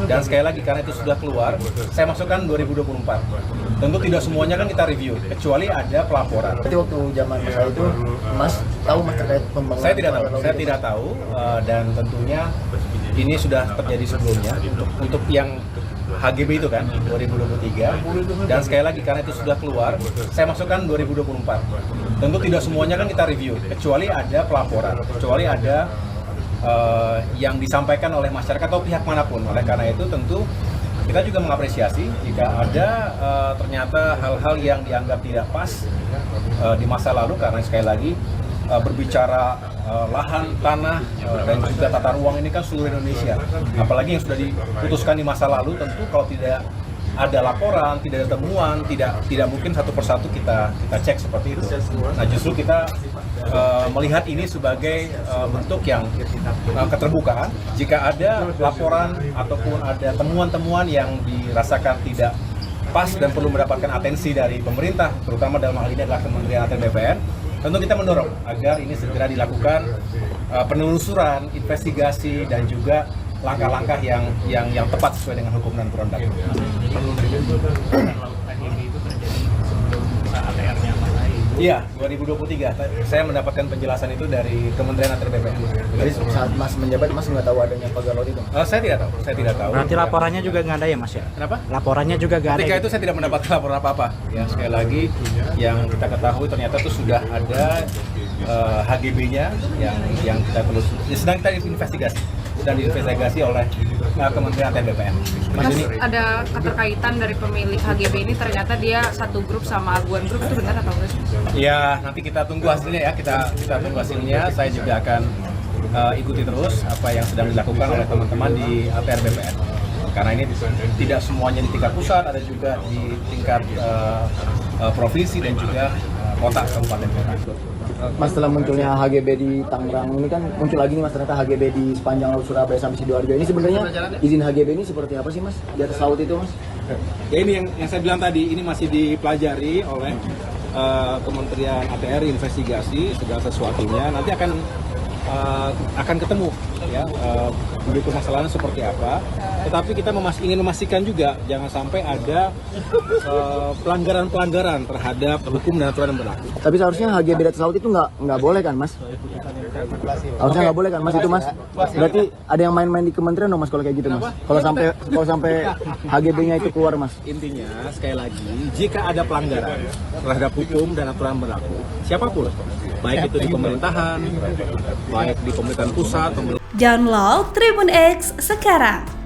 Dan sekali lagi karena itu sudah keluar, saya masukkan 2024. Tentu tidak semuanya kan kita review, kecuali ada pelaporan. Berarti waktu zaman masa itu, Mas tahu Mas terkait pembangunan? Saya tidak tahu, dan tentunya ini sudah terjadi sebelumnya untuk yang HGB itu kan 2023, dan sekali lagi karena itu sudah keluar, saya masukkan 2024. Tentu tidak semuanya kan kita review, kecuali ada pelaporan, kecuali ada yang disampaikan oleh masyarakat atau pihak manapun. Oleh karena itu tentu kita juga mengapresiasi jika ada ternyata hal-hal yang dianggap tidak pas di masa lalu, karena sekali lagi berbicara lahan, tanah, dan juga tata ruang ini kan seluruh Indonesia. Apalagi yang sudah diputuskan di masa lalu, tentu kalau tidak ada laporan, tidak ada temuan, tidak mungkin satu persatu kita cek seperti itu. Nah, justru kita melihat ini sebagai bentuk yang keterbukaan. Jika ada laporan ataupun ada temuan-temuan yang dirasakan tidak pas dan perlu mendapatkan atensi dari pemerintah, terutama dalam hal ini adalah Kementerian ATR BPN, tentu kita mendorong agar ini segera dilakukan penelusuran, investigasi, dan juga langkah-langkah yang tepat sesuai dengan hukum dan aturan berlaku. Iya, 2023. Saya mendapatkan penjelasan itu dari Kementerian ATR BPN. Jadi saat Mas menjabat, Mas nggak tahu adanya pagar laut itu? Saya tidak tahu. Berarti laporannya juga nggak ada ya, Mas ya? Kenapa? Laporannya juga nggak ada. Ketika itu saya tidak mendapatkan laporan apa-apa. Ya, sekali lagi yang kita ketahui ternyata itu sudah ada HGB-nya yang kita sedang kita investigasi. Sedang diinvestigasi oleh Kementerian ATR BPN. Mas, ada keterkaitan dari pemilik HGB ini, ternyata dia satu grup sama Aguan Group, itu benar atau enggak? Ya, nanti kita tunggu hasilnya ya, kita tunggu hasilnya. Saya juga akan ikuti terus apa yang sedang dilakukan oleh teman-teman di ATR BPN. Karena ini tidak semuanya di tingkat pusat, ada juga di tingkat provinsi dan juga kota, kabupaten kota. Mas, setelah munculnya HGB di Tangerang ini kan muncul lagi nih Mas, ternyata HGB di sepanjang laut Surabaya sampai Sidoarjo. Ini sebenarnya izin HGB ini seperti apa sih Mas di atas laut itu Mas? Ya, ini yang saya bilang tadi, ini masih dipelajari oleh Kementerian ATR, investigasi segala sesuatunya. Nanti akan ketemu ya permasalahan seperti apa. Tetapi kita ingin memastikan juga jangan sampai ada pelanggaran-pelanggaran terhadap hukum dan aturan yang berlaku. Tapi seharusnya HGB di atas laut itu nggak boleh kan Mas? Harusnya nggak boleh kan Mas itu Mas? Berarti ada yang main-main di kementerian dong Mas kalau kayak gitu Mas? Kalau sampai HGB-nya itu keluar Mas? Intinya sekali lagi, jika ada pelanggaran terhadap hukum dan aturan berlaku, siapapun, baik itu di pemerintahan, baik di pemerintahan pusat, Download Tribun X sekarang.